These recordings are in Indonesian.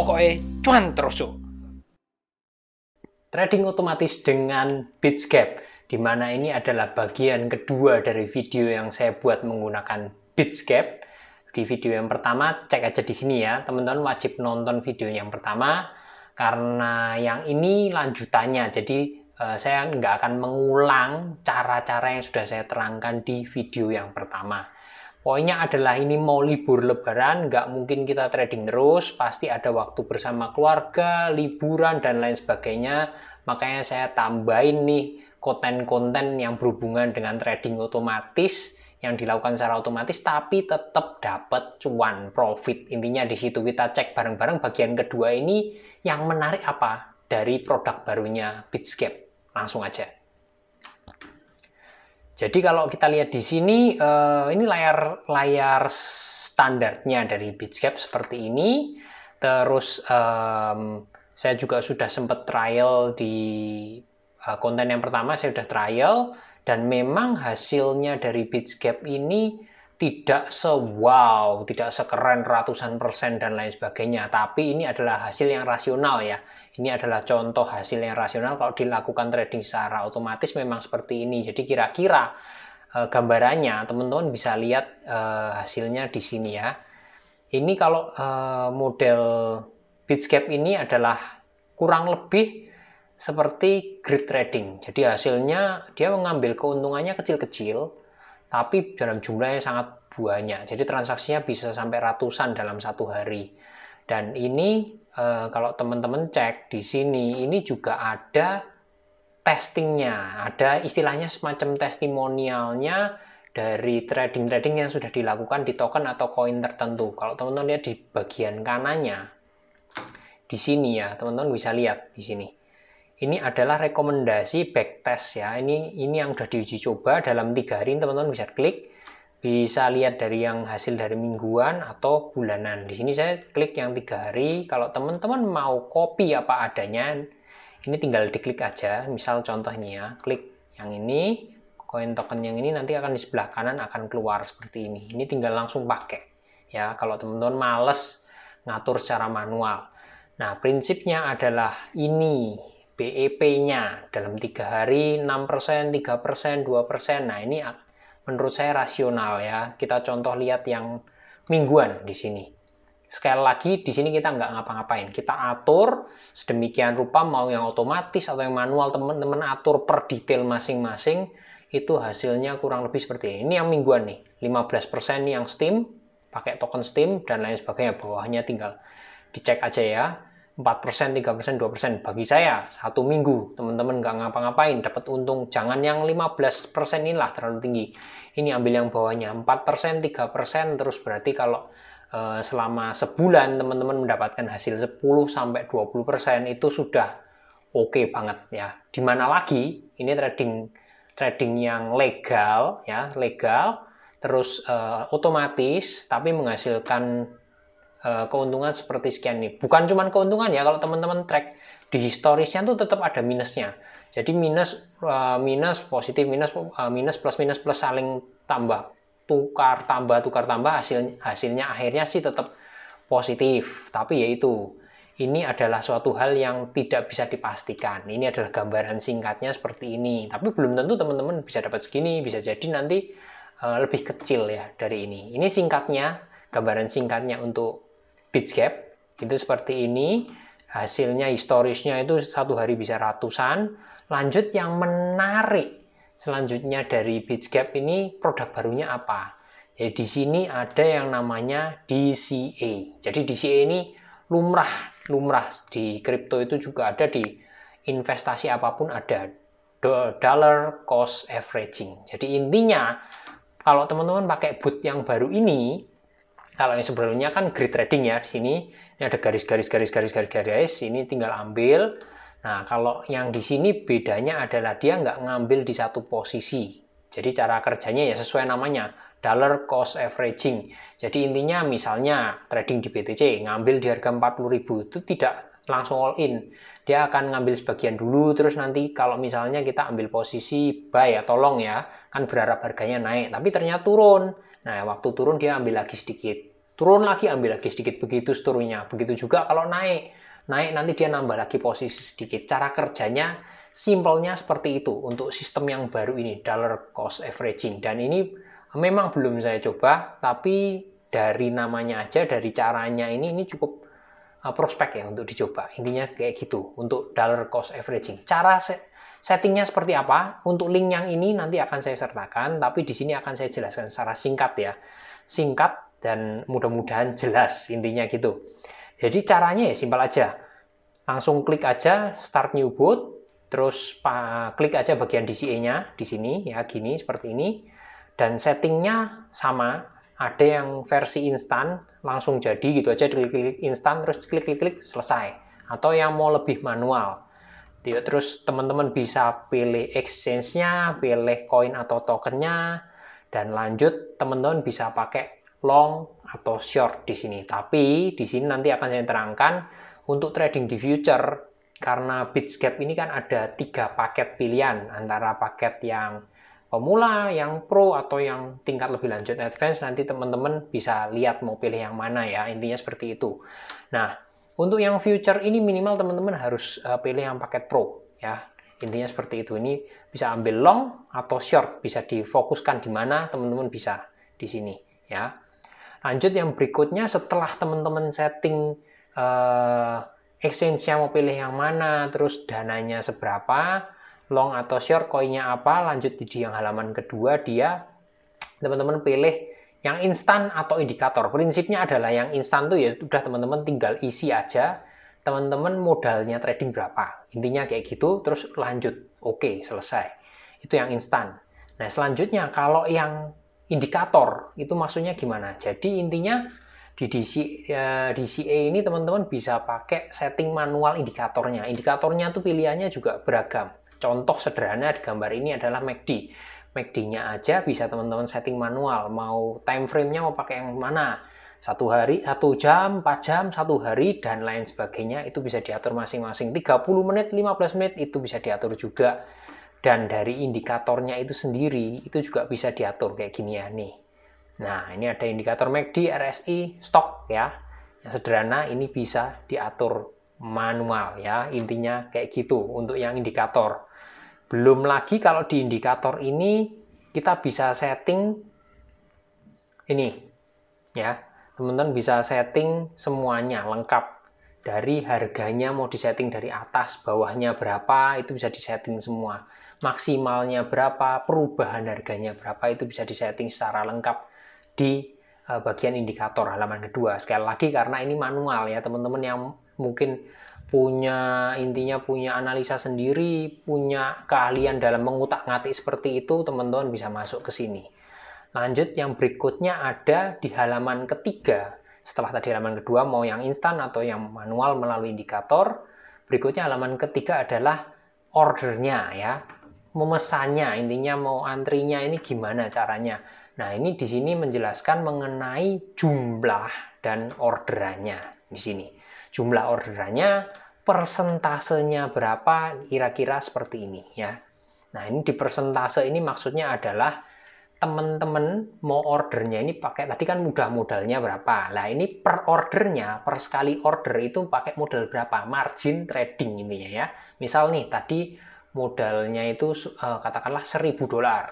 Pokoknya cuan terus yuk. Trading otomatis dengan BitsGap, di mana ini adalah bagian kedua dari video yang saya buat menggunakan BitsGap. Di video yang pertama, cek aja di sini ya, teman-teman wajib nonton video yang pertama, karena yang ini lanjutannya, jadi saya nggak akan mengulang cara-cara yang sudah saya terangkan di video yang pertama. Poinnya adalah ini mau libur lebaran, nggak mungkin kita trading terus, pasti ada waktu bersama keluarga, liburan, dan lain sebagainya. Makanya saya tambahin nih konten-konten yang berhubungan dengan trading otomatis, yang dilakukan secara otomatis, tapi tetap dapat cuan, profit. Intinya di situ kita cek bareng-bareng bagian kedua ini, yang menarik apa dari produk barunya BitsGap. Langsung aja. Jadi kalau kita lihat di sini, ini layar standarnya dari BitsGap seperti ini. Terus saya juga sudah sempat trial di konten yang pertama, saya sudah trial, dan memang hasilnya dari BitsGap ini tidak se-wow, tidak sekeren ratusan persen dan lain sebagainya. Tapi ini adalah hasil yang rasional ya. Ini adalah contoh hasil yang rasional kalau dilakukan trading secara otomatis memang seperti ini. Jadi kira-kira gambarannya teman-teman bisa lihat hasilnya di sini ya. Ini kalau model BitsGap ini adalah kurang lebih seperti grid trading. Jadi hasilnya dia mengambil keuntungannya kecil-kecil, tapi dalam jumlahnya sangat banyak. Jadi transaksinya bisa sampai ratusan dalam satu hari. Dan ini kalau teman-teman cek di sini, ini juga ada testingnya, ada istilahnya semacam testimonialnya dari trading-trading yang sudah dilakukan di token atau koin tertentu. Kalau teman-teman lihat di bagian kanannya, di sini ya, teman-teman bisa lihat di sini. Ini adalah rekomendasi backtest ya. Ini yang sudah diuji coba dalam 3 hari, teman-teman bisa klik. Bisa lihat dari yang hasil dari mingguan atau bulanan. Di sini saya klik yang 3 hari. Kalau teman-teman mau copy apa adanya, ini tinggal diklik aja. Misal contohnya ya, klik yang ini, koin token yang ini nanti akan di sebelah kanan akan keluar seperti ini. Ini tinggal langsung pakai ya. Kalau teman-teman males ngatur secara manual. Nah, prinsipnya adalah ini BEP-nya dalam 3 hari 6%, 3%, 2%. Nah, ini menurut saya rasional ya. Kita contoh lihat yang mingguan di sini. Sekali lagi di sini kita nggak ngapa-ngapain. Kita atur sedemikian rupa, mau yang otomatis atau yang manual, teman-teman atur per detail masing-masing. Itu hasilnya kurang lebih seperti ini. Ini yang mingguan nih, 15% nih yang Steam, pakai token Steam dan lain sebagainya. Bawahnya tinggal dicek aja ya. 4%, 3%, 2%. Bagi saya, 1 minggu, teman-teman nggak ngapa-ngapain, dapat untung. Jangan yang 15% inilah terlalu tinggi. Ini ambil yang bawahnya, 4%, 3%, terus berarti kalau selama sebulan teman-teman mendapatkan hasil 10-20%, itu sudah oke banget ya. Dimana lagi, ini trading yang legal, ya, legal, terus otomatis, tapi menghasilkan keuntungan seperti sekian nih. Bukan cuma keuntungan ya, kalau teman-teman track di historisnya tuh tetap ada minusnya. Jadi minus positif, minus plus saling tambah, tukar tambah hasilnya akhirnya sih tetap positif. Tapi yaitu ini adalah suatu hal yang tidak bisa dipastikan. Ini adalah gambaran singkatnya seperti ini. Tapi belum tentu teman-teman bisa dapat segini, bisa jadi nanti lebih kecil ya dari ini. Ini singkatnya, gambaran singkatnya untuk BitsGap itu seperti ini. Hasilnya historisnya itu satu hari bisa ratusan. Lanjut yang menarik selanjutnya dari BitsGap ini, produk barunya apa? Jadi di sini ada yang namanya DCA. Jadi DCA ini lumrah di kripto, itu juga ada di investasi apapun ada. Dollar cost averaging. Jadi intinya kalau teman-teman pakai bot yang baru ini, kalau yang sebelumnya kan grid trading ya, di sini ini ada garis, ini tinggal ambil. Nah, kalau yang di sini bedanya adalah dia nggak ngambil di satu posisi. Jadi cara kerjanya ya sesuai namanya, dollar cost averaging. Jadi intinya misalnya trading di BTC, ngambil di harga 40.000, itu tidak langsung all in. Dia akan ngambil sebagian dulu, terus nanti kalau misalnya kita ambil posisi buy atau long ya, kan berharap harganya naik, tapi ternyata turun. Nah, waktu turun dia ambil lagi sedikit. turun lagi ambil lagi sedikit, begitu seterusnya. Begitu juga kalau naik nanti dia nambah lagi posisi sedikit. Cara kerjanya simpelnya seperti itu untuk sistem yang baru ini, dollar cost averaging. Dan ini memang belum saya coba, tapi dari namanya aja, dari caranya ini cukup prospek ya untuk dicoba. Intinya kayak gitu untuk dollar cost averaging. Cara settingnya seperti apa? Untuk link yang ini nanti akan saya sertakan, tapi di sini akan saya jelaskan secara singkat ya. Singkat dan mudah-mudahan jelas, intinya gitu. Jadi caranya ya simpel aja. Langsung klik aja start new bot, terus klik aja bagian DCA-nya di sini ya, gini seperti ini. Dan settingnya sama, ada yang versi instan langsung jadi gitu aja, klik instan terus klik selesai. Atau yang mau lebih manual. Terus teman-teman bisa pilih exchange-nya, pilih koin atau tokennya, dan lanjut teman-teman bisa pakai long atau short di sini. Tapi di sini nanti akan saya terangkan untuk trading di future, karena BitsGap ini kan ada 3 paket pilihan, antara paket yang pemula, yang pro, atau yang tingkat lebih lanjut advance. Nanti teman-teman bisa lihat mau pilih yang mana ya, intinya seperti itu. Nah, untuk yang future ini minimal teman-teman harus pilih yang paket pro ya. Intinya seperti itu. Ini bisa ambil long atau short, bisa difokuskan di mana teman-teman bisa di sini ya. Lanjut yang berikutnya, setelah teman-teman setting exchange-nya mau pilih yang mana, terus dananya seberapa, long atau short, koinnya apa, lanjut di yang halaman kedua dia teman-teman pilih yang instan atau indikator. Prinsipnya adalah yang instan tuh ya udah teman-teman tinggal isi aja teman-teman modalnya trading berapa. Intinya kayak gitu, terus lanjut. Oke, selesai. Itu yang instan. Nah, selanjutnya kalau yang indikator itu maksudnya gimana? Jadi intinya di DCA ini teman-teman bisa pakai setting manual indikatornya. Indikatornya tuh pilihannya juga beragam. Contoh sederhana di gambar ini adalah MACD. MACD-nya aja bisa teman-teman setting manual, mau time frame-nya mau pakai yang mana, 1 hari, 1 jam, 4 jam, 1 hari, dan lain sebagainya, itu bisa diatur masing-masing. 30 menit, 15 menit, itu bisa diatur juga. Dan dari indikatornya itu sendiri, itu juga bisa diatur kayak gini ya nih. Nah, ini ada indikator MACD, RSI, stok ya. Yang sederhana ini bisa diatur manual ya, intinya kayak gitu untuk yang indikator. Belum lagi kalau di indikator ini kita bisa setting ini ya, teman-teman bisa setting semuanya lengkap, dari harganya mau disetting dari atas bawahnya berapa itu bisa disetting semua, maksimalnya berapa, perubahan harganya berapa itu bisa disetting secara lengkap di bagian indikator halaman kedua. Sekali lagi karena ini manual ya, teman-teman yang mungkin punya analisa sendiri, punya keahlian dalam mengutak-ngatik seperti itu, teman-teman bisa masuk ke sini. Lanjut yang berikutnya ada di halaman ketiga. Setelah tadi halaman kedua mau yang instan atau yang manual melalui indikator, berikutnya halaman ketiga adalah ordernya ya. Memesannya, intinya mau antrinya ini gimana caranya. Nah, ini di sini menjelaskan mengenai jumlah dan orderannya di sini. Jumlah orderannya, persentasenya berapa, kira-kira seperti ini ya. Nah, ini di persentase ini maksudnya adalah teman-teman mau ordernya ini pakai, tadi kan modalnya berapa. Nah, ini per ordernya, per sekali order itu pakai modal berapa, margin trading intinya ya. Misal nih tadi modalnya itu katakanlah $1.000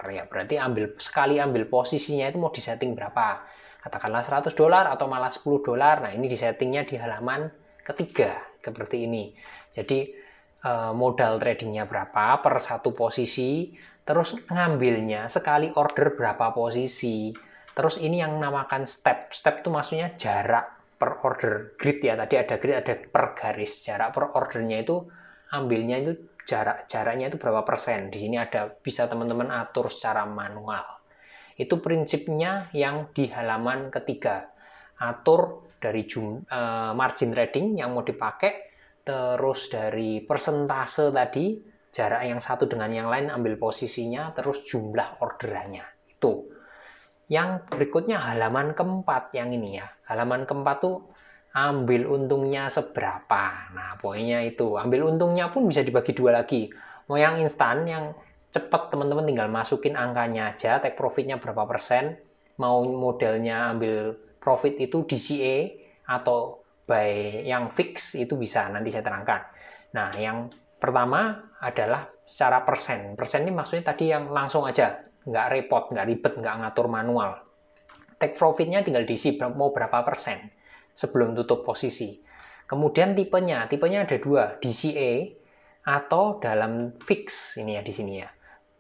ya, berarti sekali ambil posisinya itu mau disetting berapa, katakanlah $100 atau malah $10. Nah, ini disettingnya di halaman ketiga seperti ini. Jadi modal tradingnya berapa per satu posisi, terus ngambilnya sekali order berapa posisi, terus ini yang namakan step itu maksudnya jarak per order, grid ya, tadi ada grid, ada per garis, jarak per ordernya itu ambilnya itu jaraknya itu berapa persen. Di sini ada, bisa teman-teman atur secara manual. Itu prinsipnya yang di halaman ketiga. Atur dari margin trading yang mau dipakai, terus dari persentase tadi, jarak yang satu dengan yang lain ambil posisinya, terus jumlah orderannya. Itu. Yang berikutnya halaman keempat yang ini ya. Halaman keempat tuh ambil untungnya seberapa. Nah, poinnya itu. Ambil untungnya pun bisa dibagi dua lagi. Mau yang instan, yang cepat teman-teman tinggal masukin angkanya aja, take profitnya berapa persen, mau modelnya ambil profit itu DCA atau buy yang fix itu bisa, nanti saya terangkan. Nah, yang pertama adalah secara persen. Persen ini maksudnya tadi yang langsung aja, nggak repot, nggak ribet, nggak ngatur manual. Take profitnya tinggal diisi mau berapa persen sebelum tutup posisi. Kemudian tipenya ada dua, DCA atau dalam fix ini ya di sini ya.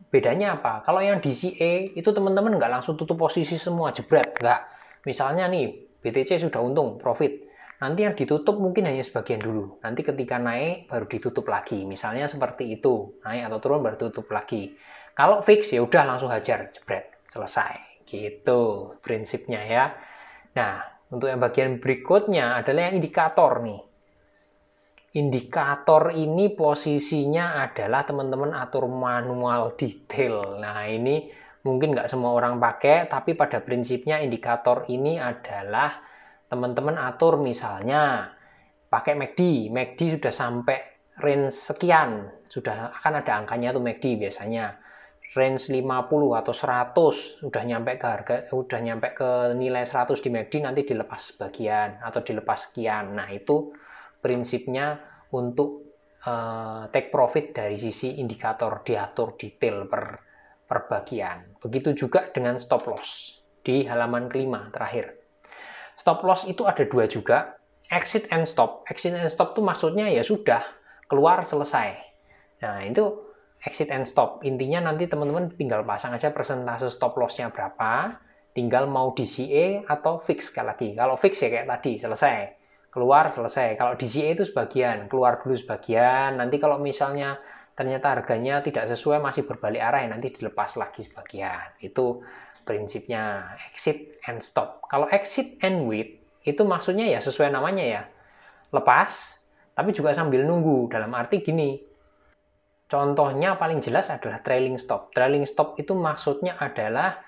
Bedanya apa? Kalau yang DCA itu teman-teman nggak langsung tutup posisi semua jebret, nggak. Misalnya nih BTC sudah untung, profit. Nanti yang ditutup mungkin hanya sebagian dulu. Nanti ketika naik baru ditutup lagi. Misalnya seperti itu. Naik atau turun baru tutup lagi. Kalau fix ya udah langsung hajar, jebret, selesai. Gitu prinsipnya ya. Nah, untuk yang bagian berikutnya adalah yang indikator nih. Indikator ini posisinya adalah teman-teman atur manual detail. Nah, ini mungkin nggak semua orang pakai, tapi pada prinsipnya indikator ini adalah teman-teman atur misalnya pakai MACD. MACD sudah sampai range sekian, sudah akan ada angkanya tuh MACD biasanya. Range 50 atau 100 udah nyampe ke harga, udah nyampe ke nilai 100 di MACD, nanti dilepas sebagian atau dilepas sekian. Nah, itu prinsipnya untuk take profit dari sisi indikator, diatur detail per bagian. Begitu juga dengan stop loss di halaman kelima terakhir. Stop loss itu ada dua juga, exit and stop. Exit and stop itu maksudnya ya sudah keluar selesai. Nah, itu exit and stop. Intinya nanti teman-teman tinggal pasang aja persentase stop loss-nya berapa, tinggal mau DCA atau fix sekali lagi. Kalau fix ya kayak tadi, selesai. Keluar selesai. Kalau DCA itu sebagian, keluar dulu sebagian. Nanti kalau misalnya ternyata harganya tidak sesuai, masih berbalik arah, ya nanti dilepas lagi sebagian. Itu prinsipnya exit and stop. Kalau exit and wait itu maksudnya ya sesuai namanya ya, lepas tapi juga sambil nunggu. Dalam arti gini, contohnya paling jelas adalah trailing stop. Trailing stop itu maksudnya adalah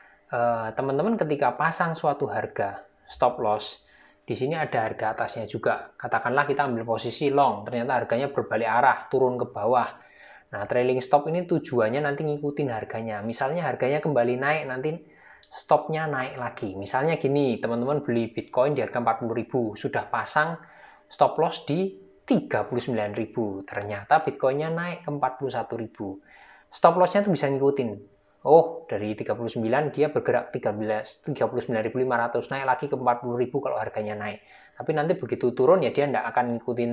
teman-teman ketika pasang suatu harga stop loss, di sini ada harga atasnya juga. Katakanlah kita ambil posisi long, ternyata harganya berbalik arah, turun ke bawah. Nah, trailing stop ini tujuannya nanti ngikutin harganya. Misalnya harganya kembali naik, nanti stopnya naik lagi. Misalnya gini, teman-teman beli Bitcoin di harga 40.000, sudah pasang stop loss di 39.000. Ternyata Bitcoinnya naik ke 41.000. Stop lossnya itu bisa ngikutin. Oh, dari 39 dia bergerak 39.500, naik lagi ke 40.000 kalau harganya naik. Tapi nanti begitu turun ya dia tidak akan ngikutin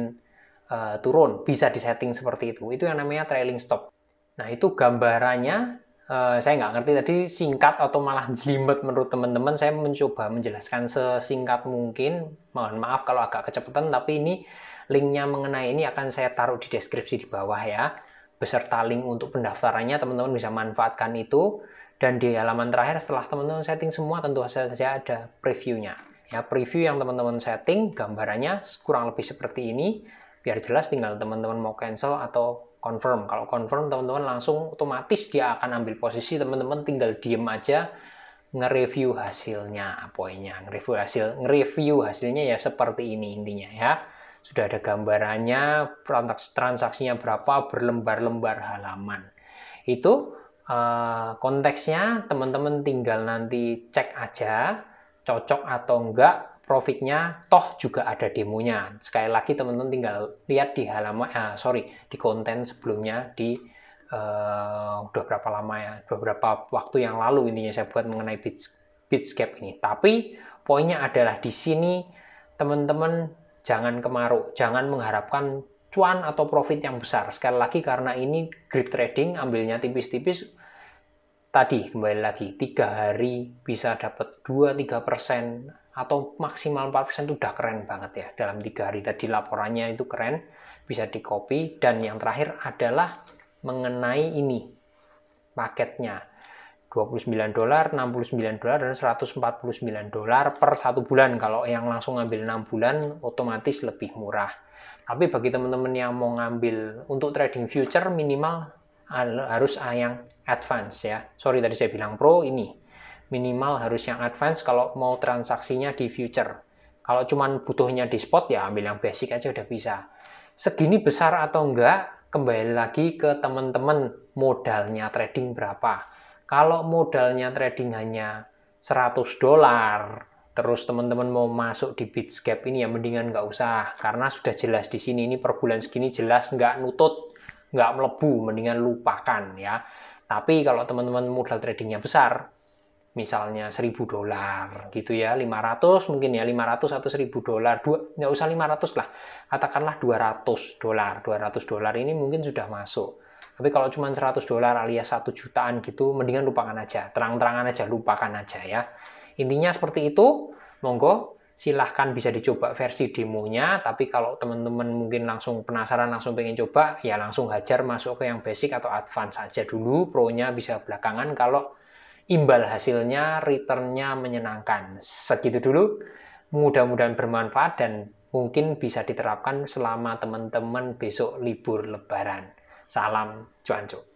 turun. Bisa disetting seperti itu. Itu yang namanya trailing stop. Nah, itu gambarannya. Saya nggak ngerti tadi singkat atau malah jelimet menurut teman-teman. Saya mencoba menjelaskan sesingkat mungkin. Mohon maaf kalau agak kecepatan, tapi ini linknya mengenai ini akan saya taruh di deskripsi di bawah ya. Beserta link untuk pendaftarannya, teman-teman bisa manfaatkan itu. Dan di halaman terakhir setelah teman-teman setting semua, tentu saja ada previewnya. Ya, preview yang teman-teman setting, gambarannya kurang lebih seperti ini. Biar jelas, tinggal teman-teman mau cancel atau confirm. Kalau confirm, teman-teman langsung otomatis dia akan ambil posisi, teman-teman tinggal diem aja, nge-review hasilnya. Poinnya, nge-review hasilnya ya seperti ini intinya ya. Sudah ada gambarannya, transaksinya berapa, berlembar-lembar halaman. Itu konteksnya, teman-teman tinggal nanti cek aja, cocok atau enggak, profitnya, toh juga ada demonya. Sekali lagi teman-teman tinggal lihat di halaman, di konten sebelumnya, di udah berapa lama ya, beberapa waktu yang lalu intinya saya buat mengenai Bitscape ini. Tapi poinnya adalah di sini teman-teman jangan kemaruk, jangan mengharapkan cuan atau profit yang besar. Sekali lagi karena ini grip trading, ambilnya tipis-tipis. Tadi kembali lagi 3 hari bisa dapat 2-3% atau maksimal 4% itu udah keren banget ya. Dalam 3 hari tadi laporannya itu keren, bisa di copy. Dan yang terakhir adalah mengenai ini paketnya. $29, $69, dan $149 per 1 bulan. Kalau yang langsung ngambil 6 bulan, otomatis lebih murah. Tapi bagi teman-teman yang mau ngambil untuk trading future, minimal harus yang advance ya. Sorry tadi saya bilang pro, ini minimal harus yang advance kalau mau transaksinya di future. Kalau cuman butuhnya di spot, ya ambil yang basic aja udah bisa. Segini besar atau enggak, kembali lagi ke teman-teman modalnya trading berapa. Kalau modalnya trading hanya $100, terus teman-teman mau masuk di Bitscape ini ya mendingan nggak usah, karena sudah jelas di sini ini per bulan segini jelas nggak nutut, nggak melebu, mendingan lupakan ya. Tapi kalau teman-teman modal tradingnya besar, misalnya $1.000 gitu ya, 500 mungkin ya, 500 atau $1.000, nggak usah 500 lah, katakanlah $200, $200 ini mungkin sudah masuk. Tapi kalau cuma $100 alias 1 jutaan gitu, mendingan lupakan aja, terang-terangan aja, lupakan aja ya. Intinya seperti itu, monggo silahkan bisa dicoba versi demonya, tapi kalau teman-teman mungkin langsung penasaran, langsung pengen coba, ya langsung hajar masuk ke yang basic atau advance aja dulu, pro-nya bisa belakangan kalau imbal hasilnya, return-nya menyenangkan. Segitu dulu, mudah-mudahan bermanfaat dan mungkin bisa diterapkan selama teman-teman besok libur lebaran. Salam cuanco.